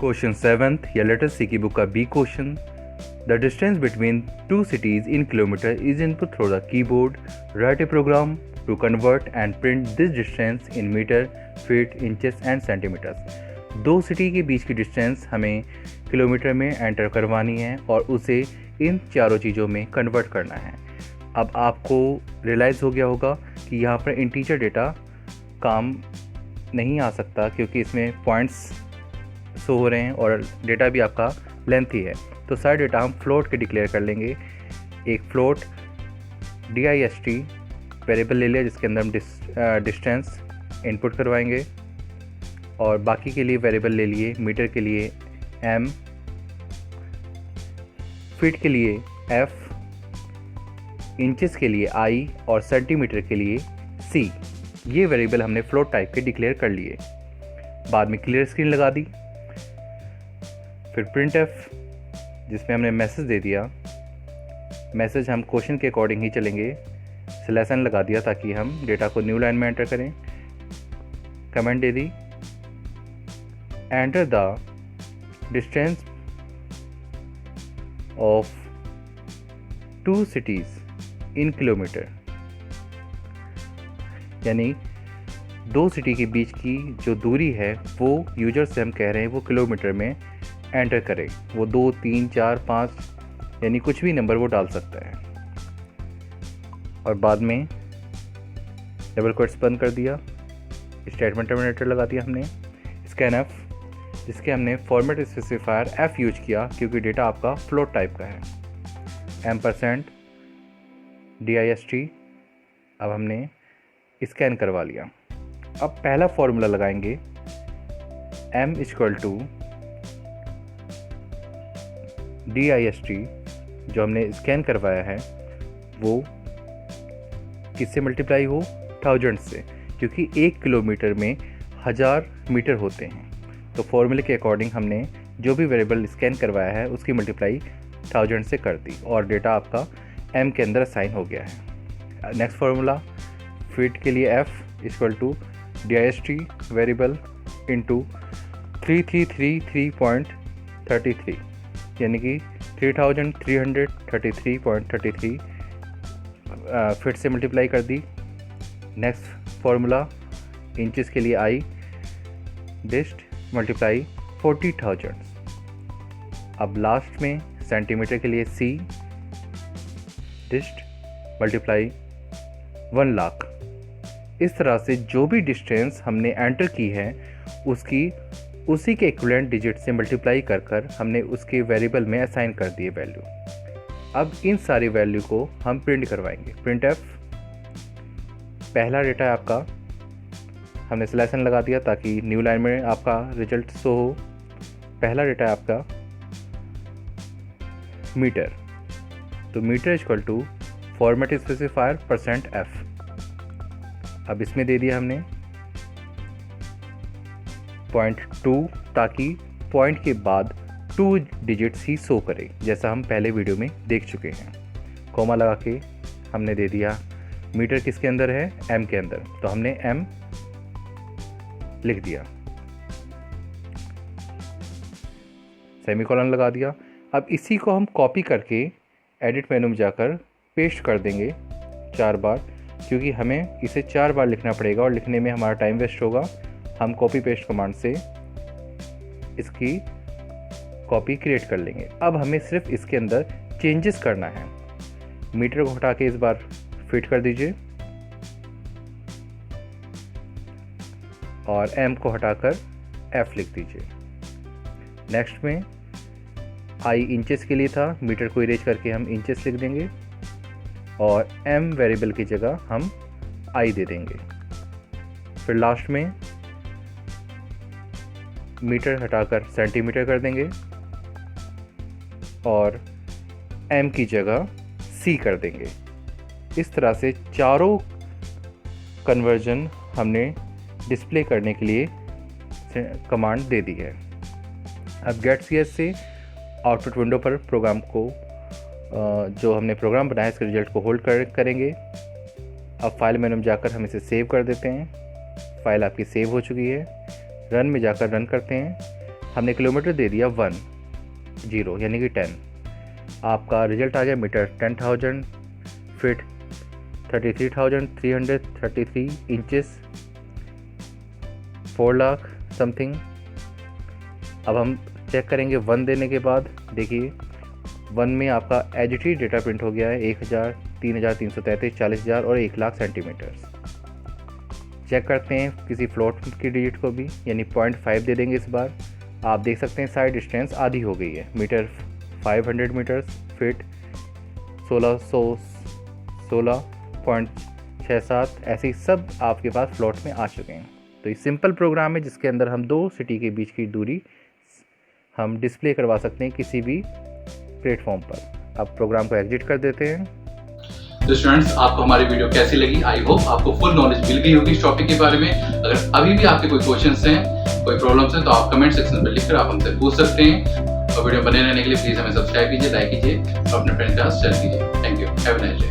Question 7th या letter सी की book का B question. The distance between two cities in kilometer is input through the keyboard. Write a program to convert and print this distance in meter, feet, inches and centimeters. दो city के बीच की distance हमें kilometre में enter करवानी है और उसे इन चारों चीज़ों में कन्वर्ट करना है. अब आपको रियलाइज़ हो गया होगा कि यहाँ पर इंटीजर डेटा काम नहीं आ सकता क्योंकि इसमें पॉइंट्स शो हो रहे हैं और डेटा भी आपका लेंथी है. तो सारे डेटा हम फ्लोट के डिक्लेयर कर लेंगे. एक फ्लोट dist वेरिएबल ले लिया जिसके अंदर हम डिस्टेंस इनपुट करवाएंगे और बाकी के लिए वेरिएबल ले लिए. मीटर के लिए m, फीट के लिए f, इंचेस के लिए i और सेंटीमीटर के लिए c. ये वेरिएबल हमने फ्लोट टाइप के डिक्लेयर कर लिए. बाद में क्लियर स्क्रीन लगा दी. फिर printf जिसमें हमने मैसेज दे दिया. मैसेज हम क्वेश्चन के अकॉर्डिंग ही चलेंगे. स्लैशन लगा दिया ताकि हम डेटा को न्यू लाइन में एंटर करें. कमेंट दे दी. Enter the distance of two cities in kilometre. यानी दो सिटी के बीच की जो दूरी है वो यूजर से हम कह रहे हैं वो किलोमीटर में एंटर करें. वो 2, 3, 4, 5 यानी कुछ भी नंबर वो डाल सकता है. और बाद में डबल कोट्स बंद कर दिया. स्टेटमेंट टर्मिनेटर लगा दिया हमने. स्कैनफ जिसके हमने फॉर्मेट स्पेसिफायर f यूज किया क्योंकि डेटा आपका फ्लोट टाइप का है. %dist अब हमने स्कैन करवा लिया. अब पहला फॉर्मूला लगाएंगे. m = dist जो हमने स्कैन करवाया है वो किससे मल्टीप्लाई हो? 1000 से, क्योंकि 1 किलोमीटर में 1000 मीटर होते हैं. तो फॉर्मूले के अकॉर्डिंग हमने जो भी वेरिएबल स्कैन करवाया है उसकी मल्टीप्लाई 1000 से कर दी और डेटा आपका m के अंदर असाइन हो गया है. नेक्स्ट फार्मूला फीट के लिए f = dist वेरिएबल इंटू 3333.33 यानी कि 3333.33 फिट से मल्टीप्लाई कर दी. नेक्स्ट फार्मूला इंचेस के लिए i dist मल्टीप्लाई 40,000. अब लास्ट में सेंटीमीटर के लिए c dist मल्टीप्लाई 1 लाख. इस तरह से जो भी डिस्टेंस हमने एंटर की है उसी के इक्विवेलेंट डिजिट से मल्टीप्लाई कर हमने उसके वेरिएबल में असाइन कर दिए वैल्यू. अब इन सारी वैल्यू को हम प्रिंट करवाएंगे. printf पहला डेटा आपका हमने स्लैशन लगा दिया ताकि न्यू लाइन में आपका रिजल्ट शो हो. पहला डेटा आपका मीटर. तो मीटर = फॉर्मेट स्पेसिफायर %f. अब इसमें दे दिया हमने 0.2 ताकि पॉइंट के बाद 2 डिजिट्स ही शो करे जैसा हम पहले वीडियो में देख चुके हैं. कॉमा लगा के हमने दे दिया मीटर किसके अंदर है? m के अंदर. तो हमने m लिख दिया. सेमीकोलन लगा दिया. अब इसी को हम कॉपी करके एडिट मेनू में जाकर पेस्ट कर देंगे 4 बार क्योंकि हमें इसे 4 बार लिखना पड़ेगा और लिखने में हमारा टाइम वेस्ट होगा. हम कॉपी पेस्ट कमांड से इसकी कॉपी क्रिएट कर लेंगे. अब हमें सिर्फ इसके अंदर चेंजेस करना है. मीटर को हटा के इस बार फिट कर दीजिए और m को हटाकर f लिख दीजिए. नेक्स्ट में i इंचेस के लिए था. मीटर को इरेज करके हम इंचेस लिख देंगे और m वेरिएबल की जगह हम i दे देंगे. फिर लास्ट में मीटर हटाकर सेंटीमीटर कर देंगे और m की जगह c कर देंगे. इस तरह से चारों कन्वर्जन हमने डिस्प्ले करने के लिए कमांड दे दी है. अब गेट cs से आउटपुट विंडो पर प्रोग्राम को जो हमने प्रोग्राम बनाया इसके रिजल्ट को होल्ड करेंगे. अब फाइल मेनू में जाकर हम इसे सेव कर देते हैं. फाइल आपकी सेव हो चुकी है. रन में जाकर रन करते हैं. हमने किलोमीटर दे दिया 1 0 यानी कि 10। आपका रिजल्ट आ गया metre 10,000, feet 33,333, inches 4 lakh something. अब हम चेक करेंगे 1 देने के बाद। देखिए 1 में आपका एजिटी डेटा प्रिंट हो गया है 1,000, 3,333, 40,000 और 1,00,000 सेंटीमीटर्स। चेक करते हैं किसी फ्लोट की डिजिट को भी, यानी 0.5 दे देंगे इस बार। आप देख सकते हैं साइड डिस्टेंस आधी हो गई है, मीटर 500 मीटर्स, फिट 1616.67, ऐसे ही सब आपके पास फ्लोट में आ चुके हैं। तो ये सिंपल प्रोग्राम है जिसके अंदर हम 2 सिटी के बीच की दूरी हम डिस्प्ले करवा सकते हैं किसी भी प्लेटफॉर्म पर। अब प्रोग्राम को एग्जिट कर देते हैं। तो स्टूडेंट्स, आपको हमारी वीडियो कैसी लगी? आई होप आपको फुल नॉलेज मिल गई होगी इस टॉपिक के बारे में। अगर अभी भी आपके कोई क्वेश्चंस हैं, कोई प्रॉब्लम्स हैं, तो आप कमेंट सेक्शन में लिखकर आप हमसे पूछ सकते हैं। और वीडियो बने रहने के लिए प्लीज हमें सब्सक्राइब कीजिए, लाइक कीजिए और अपने फ्रेंड्स के साथ शेयर कीजिए। Thank you, have a nice day.